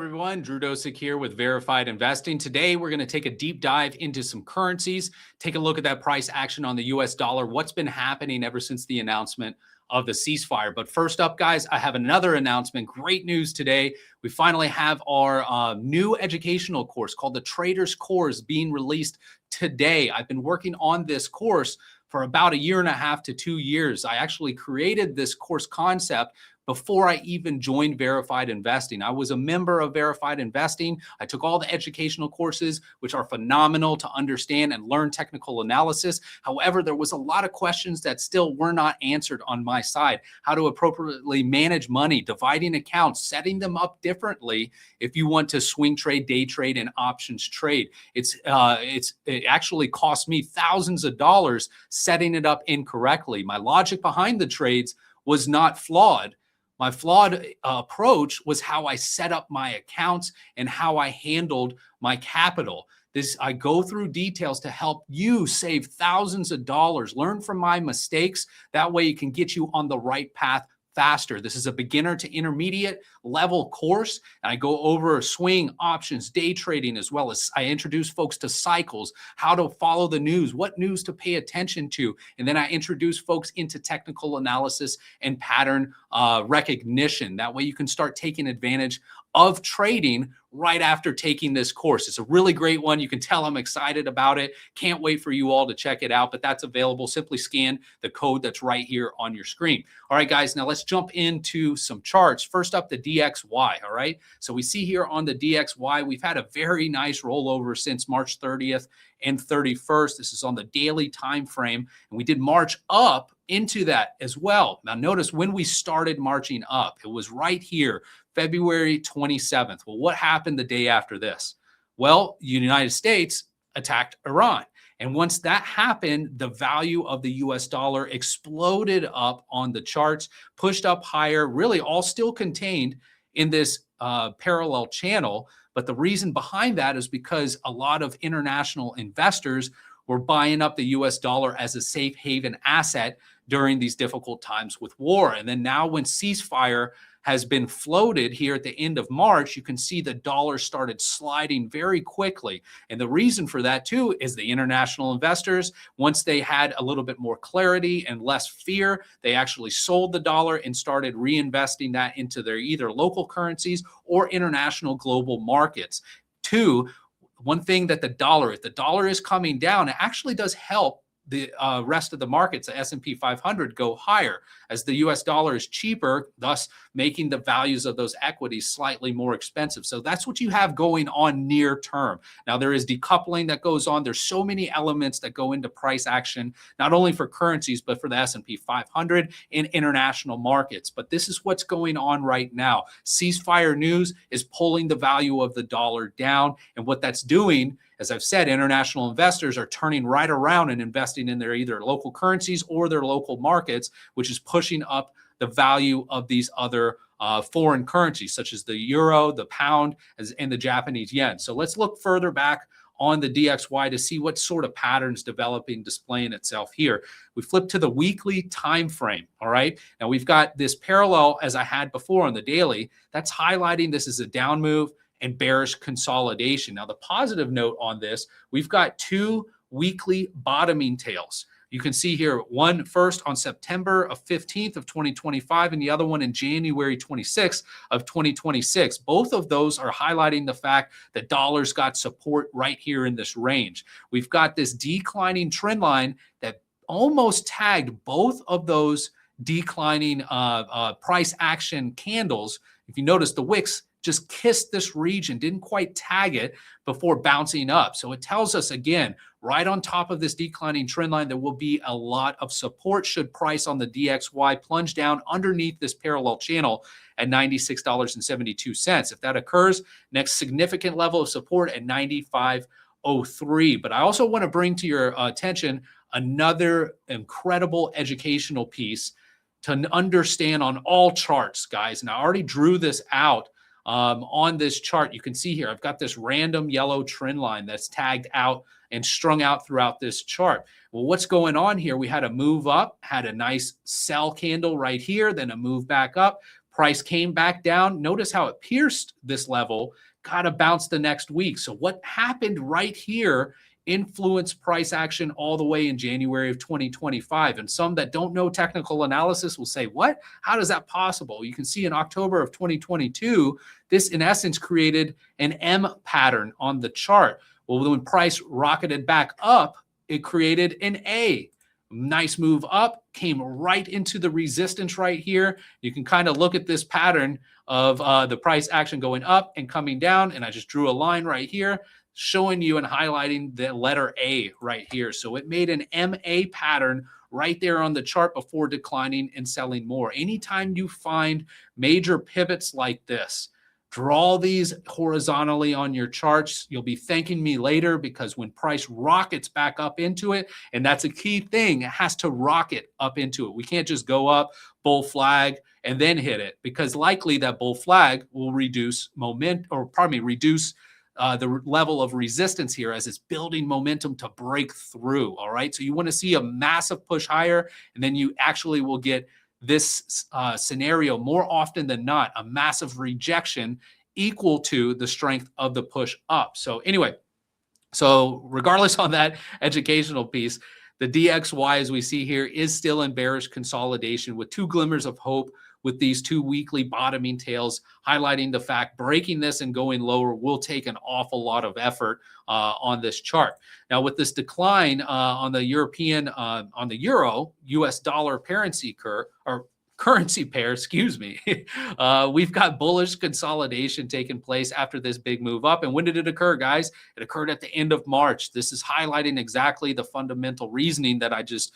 everyone. Drew Dosek here with Verified Investing. Today, we're going to take a deep dive into some currencies, take a look at that price action on the US dollar, what's been happening ever since the announcement of the ceasefire. But first up, guys, I have another announcement. Great news today. We finally have our new educational course called the Traders Course being released today. I've been working on this course for about 1.5 to 2 years. I actually created this course concept before I even joined Verified Investing. I was a member of Verified Investing. I took all the educational courses, which are phenomenal to understand and learn technical analysis. However, there was a lot of questions that still were not answered on my side. How to appropriately manage money, dividing accounts, setting them up differently if you want to swing trade, day trade, and options trade. It actually cost me thousands of dollars setting it up incorrectly. My logic behind the trades was not flawed. My flawed approach was how I set up my accounts and how I handled my capital. I go through details to help you save thousands of dollars, learn from my mistakes. That way you can get you on the right path faster. This is a beginner to intermediate level course. And I go over swing options, day trading, as well as I introduce folks to cycles, how to follow the news, what news to pay attention to. And then I introduce folks into technical analysis and pattern recognition. That way you can start taking advantage of trading right after taking this course. It's a really great one. You can tell I'm excited about it. Can't wait for you all to check it out, but that's available. Simply scan the code that's right here on your screen. All right, guys, now let's jump into some charts. First up, the DXY, all right? So we see here on the DXY, we've had a very nice rollover since March 30th and 31st. This is on the daily time frame, and we did march up into that as well. Now notice when we started marching up, it was right here, February 27th. Well, what happened the day after this? Well, the United States attacked Iran. And once that happened, the value of the US dollar exploded up on the charts, pushed up higher, really all still contained in this parallel channel. But the reason behind that is because a lot of international investors were buying up the US dollar as a safe haven asset during these difficult times with war. And then now when ceasefire has been floated here at the end of March, you can see the dollar started sliding very quickly. And the reason for that too is the international investors, once they had a little bit more clarity and less fear, they actually sold the dollar and started reinvesting that into their either local currencies or international global markets. Two, one thing that if the dollar is coming down, it actually does help the rest of the markets, the S&P 500, go higher as the US dollar is cheaper, thus making the values of those equities slightly more expensive. So that's what you have going on near term. Now, there is decoupling that goes on. There's so many elements that go into price action, not only for currencies, but for the S&P 500 and international markets. But this is what's going on right now. Ceasefire news is pulling the value of the dollar down. And what that's doing, as I've said, international investors are turning right around and investing in their either local currencies or their local markets, which is pushing up the value of these other foreign currencies, such as the euro, the pound, and the Japanese yen. So let's look further back on the DXY to see what sort of patterns developing, displaying itself here. We flip to the weekly time frame, all right? Now we've got this parallel as I had before on the daily. That's highlighting this is a down move and bearish consolidation. Now, the positive note on this, we've got two weekly bottoming tails. You can see here, one first on September 15th of 2025, and the other one in January 26th of 2026. Both of those are highlighting the fact that dollars got support right here in this range. We've got this declining trend line that almost tagged both of those declining price action candles. If you notice, the wicks just kissed this region, didn't quite tag it before bouncing up. So it tells us, again, right on top of this declining trend line, there will be a lot of support should price on the DXY plunge down underneath this parallel channel at $96.72. If that occurs, next significant level of support at 95.03. But I also want to bring to your attention another incredible educational piece to understand on all charts, guys. And I already drew this out on this chart. You can see here, I've got this random yellow trend line that's tagged out and strung out throughout this chart. Well, what's going on here? We had a move up, had a nice sell candle right here, then a move back up. Price came back down. Notice how it pierced this level, got a bounce the next week. So what happened right here influenced price action all the way in January of 2025. And some that don't know technical analysis will say, what? How is that possible? You can see in October of 2022, this in essence created an M pattern on the chart. Well, when price rocketed back up, it created an A. Nice move up, came right into the resistance right here. You can kind of look at this pattern of the price action going up and coming down. And I just drew a line right here showing you and highlighting the letter A right here. So it made an MA pattern right there on the chart before declining and selling more. Anytime you find major pivots like this, draw these horizontally on your charts. You'll be thanking me later, because when price rockets back up into it, and that's a key thing, it has to rocket up into it. We can't just go up, bull flag, and then hit it, because likely that bull flag will reduce reduce the level of resistance here as it's building momentum to break through. All right. So you want to see a massive push higher, and then you actually will get this scenario more often than not, a massive rejection equal to the strength of the push up. So anyway, so regardless on that educational piece, the DXY, as we see here, is still in bearish consolidation with two glimmers of hope, with these two weekly bottoming tails, highlighting the fact breaking this and going lower will take an awful lot of effort on this chart. Now, with this decline on the on the euro US dollar currency pair, excuse me, we've got bullish consolidation taking place after this big move up. And when did it occur, guys? It occurred at the end of March. This is highlighting exactly the fundamental reasoning that I just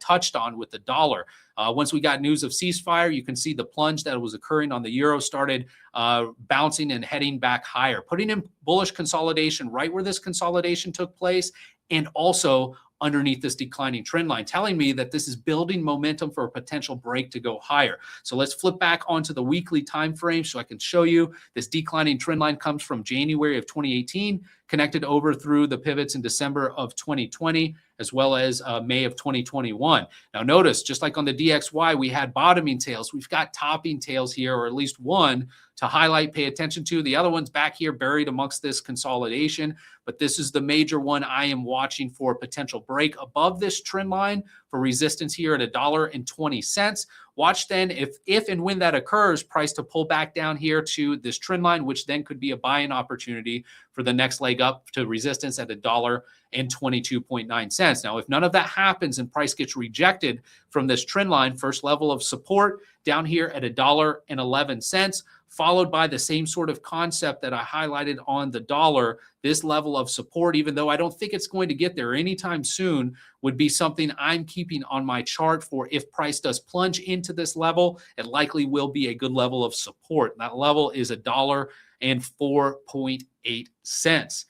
touched on with the dollar. Once we got news of ceasefire, you can see the plunge that was occurring on the euro started bouncing and heading back higher, putting in bullish consolidation right where this consolidation took place, and also underneath this declining trend line, telling me that this is building momentum for a potential break to go higher. So let's flip back onto the weekly time frame so I can show you this declining trend line comes from January of 2018, connected over through the pivots in December of 2020, as well as May of 2021. Now notice, just like on the DXY, we had bottoming tails. We've got topping tails here, or at least one to highlight, pay attention to. The other one's back here buried amongst this consolidation, but this is the major one I am watching for potential break above this trend line for resistance here at $1.20. Watch then if and when that occurs, price to pull back down here to this trend line, which then could be a buying opportunity for the next leg up to resistance at $1.22.9. Now, if none of that happens and price gets rejected from this trend line, first level of support down here at $1.11, followed by the same sort of concept that I highlighted on the dollar. This level of support, even though I don't think it's going to get there anytime soon, would be something I'm keeping on my chart for. If price does plunge into this level, it likely will be a good level of support. That level is $1.04.8.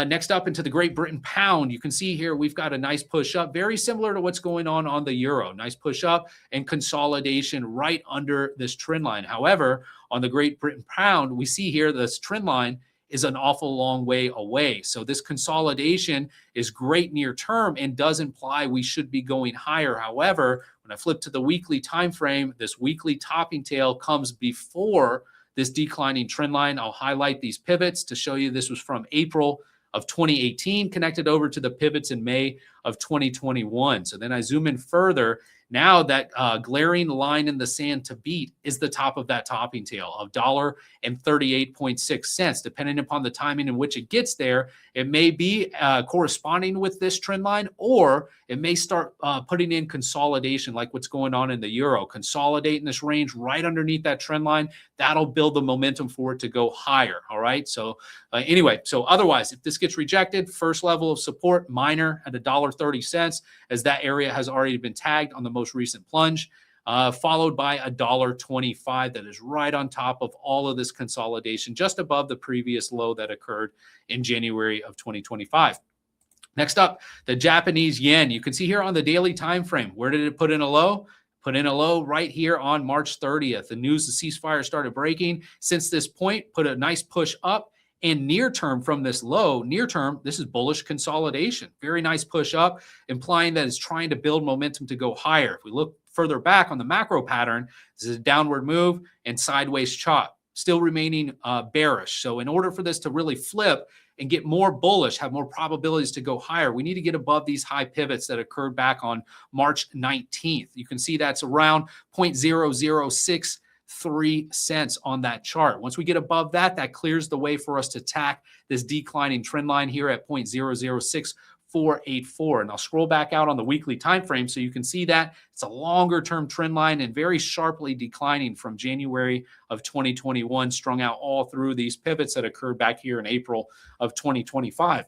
Next up into the Great Britain pound, you can see here we've got a nice push up, very similar to what's going on the euro. Nice push up and consolidation right under this trend line. However, on the Great Britain pound, we see here this trend line is an awful long way away. So this consolidation is great near term and does imply we should be going higher. However, when I flip to the weekly time frame, this weekly topping tail comes before this declining trend line. I'll highlight these pivots to show you this was from April of 2018, connected over to the pivots in May of 2021. So then I zoom in further. Now that glaring line in the sand to beat is the top of that topping tail of $1.38.6. Depending upon the timing in which it gets there, it may be corresponding with this trend line, or it may start putting in consolidation like what's going on in the euro. Consolidate in this range right underneath that trend line. That'll build the momentum for it to go higher. All right. So anyway, so otherwise, if this gets rejected, first level of support, minor at $1.30, as that area has already been tagged on the most recent plunge, followed by $1.25 that is right on top of all of this consolidation, just above the previous low that occurred in January of 2025. Next up, the Japanese yen. You can see here on the daily time frame, where did it put in a low? Put in a low right here on March 30th. The news, the ceasefire started breaking. Since this point, put a nice push up And near term from this low, near term, this is bullish consolidation. Very nice push up, implying that it's trying to build momentum to go higher. If we look further back on the macro pattern, this is a downward move and sideways chop, still remaining bearish. So in order for this to really flip and get more bullish, have more probabilities to go higher, we need to get above these high pivots that occurred back on March 19th. You can see that's around 0.0063 cents on that chart. Once we get above that, that clears the way for us to attack this declining trend line here at 0.006484. And I'll scroll back out on the weekly time frame so you can see that it's a longer term trend line and very sharply declining from January of 2021, strung out all through these pivots that occurred back here in April of 2025.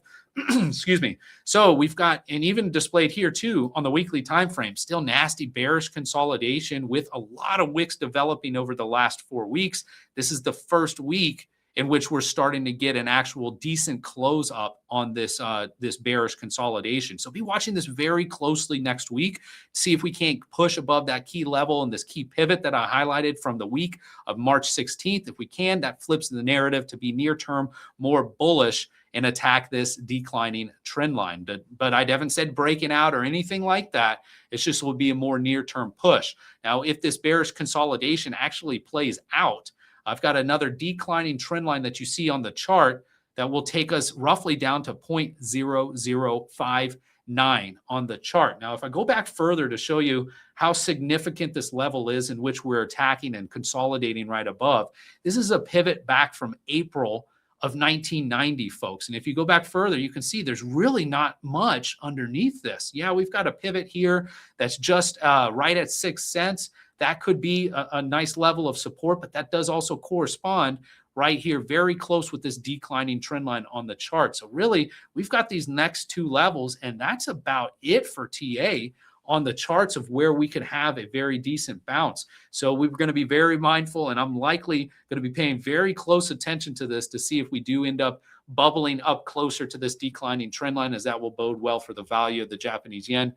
Excuse me. So we've got, and even displayed here too on the weekly time frame, still nasty bearish consolidation with a lot of wicks developing over the last 4 weeks. This is the first week in which we're starting to get an actual decent close up on this this bearish consolidation. So be watching this very closely next week. See if we can't push above that key level and this key pivot that I highlighted from the week of March 16th. If we can, that flips the narrative to be near term more bullish and attack this declining trend line. But I haven't said breaking out or anything like that. It's just will be a more near-term push. Now, if this bearish consolidation actually plays out, I've got another declining trend line that you see on the chart that will take us roughly down to 0.0059 on the chart. Now, if I go back further to show you how significant this level is in which we're attacking and consolidating right above, this is a pivot back from April of 1990, folks. And if you go back further, you can see there's really not much underneath this. Yeah, we've got a pivot here that's just right at 6 cents. That could be a nice level of support, but that does also correspond right here, very close with this declining trend line on the chart. So really, we've got these next two levels, and that's about it for TA on the charts of where we could have a very decent bounce. So we're going to be very mindful, and I'm likely going to be paying very close attention to this to see if we do end up bubbling up closer to this declining trend line, as that will bode well for the value of the Japanese yen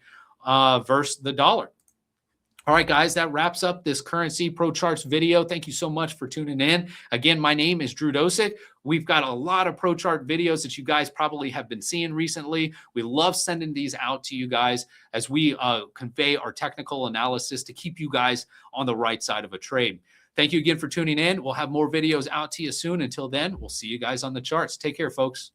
versus the dollar. All right, guys, that wraps up this currency pro charts video. Thank you so much for tuning in. Again, my name is Drew Dosek. We've got a lot of pro chart videos that you guys probably have been seeing recently. We love sending these out to you guys as we convey our technical analysis to keep you guys on the right side of a trade. Thank you again for tuning in. We'll have more videos out to you soon. Until then, we'll see you guys on the charts. Take care, folks.